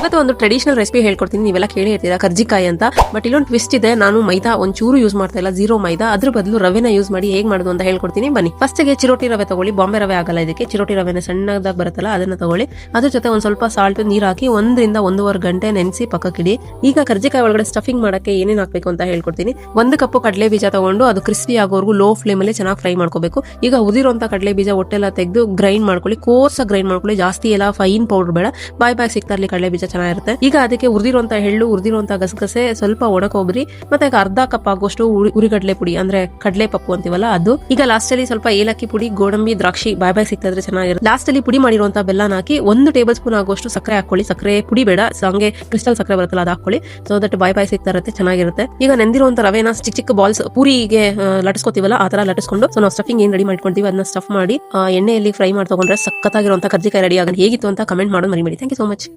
ಇವತ್ತು ಒಂದು traditional recipe ಹೇಳ್ಕೊಡ್ತೀನಿ. ನೀವೆಲ್ಲ ಕೇಳಿ ಇರ್ತೀರಾ ಕರ್ಜಿಕಾಯಿ ಅಂತ. ಬಟ್ ಇಲ್ಲೊಂದು ಟ್ವಿಸ್ಟ್ ಇದೆ. ನಾನು ಮೈದಾ ಒಂಚೂರು ಯೂಸ್ ಮಾಡ್ತಾ ಇಲ್ಲ, ಜೀರೋ ಮೈದಾ. ಅದ್ರ ಬದಲು ರವೆನ ಯೂಸ್ ಮಾಡಿ ಹೇಗ್ ಮಾಡೋದು ಅಂತ ಹೇಳ್ಕೊಡ್ತೀನಿ. ಬನ್ನಿ. ಫಸ್ಟ್ ಗೆ ಚಿರೋಟಿ ರವೆ ತಗೊಳ್ಳಿ. ಬಾಂಬೆ ರವೆ ಆಗಲ್ಲ ಇದಕ್ಕೆ. ಚಿರೋಟಿ ರವೆನ ಸಣ್ಣದಾಗಿ ಬರುತ್ತಲ್ಲ ಅದನ್ನ ತಗೊಳ್ಳಿ. ಅದ್ರ ಜೊತೆ ಒಂದ್ ಸ್ವಲ್ಪ ಸಾಲ್ಟ್ ನೀರ್ ಹಾಕಿ 1 ರಿಂದ 1.5 ಗಂಟೆ ನೆನೆಸಿ ಪಕ್ಕಕ್ಕಿಡಿ. ಈಗ ಕರ್ಜಿಕಾಯಿ ಒಳಗಡೆ ಸ್ಟಫಿಂಗ್ ಮಾಡಕ್ಕೆ ಏನೇನ್ ಹಾಕ್ಬೇಕು ಅಂತ ಹೇಳ್ಕೊಡ್ತೀನಿ. 1 ಕಪ್ ಕಡಲೆ ಬೀಜ ತಗೊಂಡು ಅದು ಕ್ರಿಸ್ಪಿ ಆಗೋವರೆಗೂ ಲೋ ಫ್ಲೇಮ್ ಅಲ್ಲಿ ಚೆನ್ನಾಗಿ ಫ್ರೈ ಮಾಡ್ಕೋಬೇಕು. ಈಗ ಉದಿರುವಂತ ಕಡಲೆ ಬೀಜ ಹೊಟ್ಟೆಲ್ಲ ತೆಗೆದು ಗ್ರೈಂಡ್ ಮಾಡ್ಕೊಳ್ಳಿ. ಕೋರ್ಸ್ ಗ್ರೈಂಡ್ ಮಾಡ್ಕೊಳ್ಳಿ, ಜಾಸ್ತಿ ಎಲ್ಲ ಫೈನ್ ಪೌಡರ್ ಬೇಡ. ಬಾಯ್ ಸಿಗ್ತಾ ಇರ್ಲಿ ಕಡಲೆ ಬೀಜ ಚೆನ್ನಾಗಿರುತ್ತೆ. ಈಗ ಅದಕ್ಕೆ ಉರಿದಿರುವಂತ ಎಳ್ಳು, ಉರಿದಿರುವಂತ ಗಸಗಸೆ, ಸ್ವಲ್ಪ ಒಣ ಕೊಬ್ಬರಿ, ಮತ್ತೆ ಅರ್ಧ ಕಪ್ ಆಗುವಷ್ಟು ಉರಿಗಡಲೆ ಪುಡಿ ಅಂದ್ರೆ ಕಡಲೆ ಪಪ್ಪು ಅಂತೀವಲ್ಲ ಅದು. ಈಗ ಲಾಸ್ಟ್ ಅಲ್ಲಿ ಸ್ವಲ್ಪ ಏಲಕ್ಕಿ ಪುಡಿ, ಗೋಡಂಬಿ, ದ್ರಾಕ್ಷಿ ಬಾಯ್ ಸಿಗ್ತಾ ಇದ್ರೆ ಚೆನ್ನಾಗಿರುತ್ತೆ. ಲಾಸ್ಟ್ ಅಲ್ಲಿ ಪುಡಿ ಮಾಡಿರುವಂತ ಬೆಲ್ಲನ ಹಾಕಿ 1 ಟೇಬಲ್ ಸ್ಪೂನ್ ಆಗುವಷ್ಟು ಸಕ್ಕರೆ ಹಾಕೊಳ್ಳಿ. ಸಕ್ಕರೆ ಪುಡಿ ಬೇಡ, ಹಂಗೆ ಕ್ರಿಸ್ಟಲ್ ಸಕ್ಕರೆ ಬರುತ್ತಲ್ಲ ಅದು ಹಾಕೊಳ್ಳಿ. ಸೊ ದಟ್ ಬಾಯ್ ಸಿಗ್ತಾ ಇರುತ್ತೆ, ಚೆನ್ನಾಗಿರುತ್ತೆ. ಈಗ ನೆಂದಿರುವಂತ ರವೆನ ಚಿಕ್ಕ ಬಾಲ್ಸ್ ಪೂರಿಗೆ ಲಟಿಸ್ಕೋತೀವಲ್ಲ ಆ ತರ ಲಟಿಸ್ಕೊಂಡು ಸೊ ನಾವು ಸ್ಟಫಿಂಗ್ ಏನ್ ರೆಡಿ ಮಾಡ್ಕೊಂತೀವಿ ಅದನ್ನ ಸ್ಟಫ್ ಮಾಡಿ ಎಣ್ಣೆಯಲ್ಲಿ ಫ್ರೈ ಮಾಡಿ ತಗೊಂಡ್ರೆ ಸಕ್ಕತ್ತಾಗಿರುವಂತ ಕರ್ಜಿಕಾಯಿ ರೆಡಿ ಆಗೋದು. ಹೇಗಿತ್ತು ಅಂತ ಕಮೆಂಟ್ ಮಾಡೋದು ಮರಿಬೇಡಿ. Thank you so much.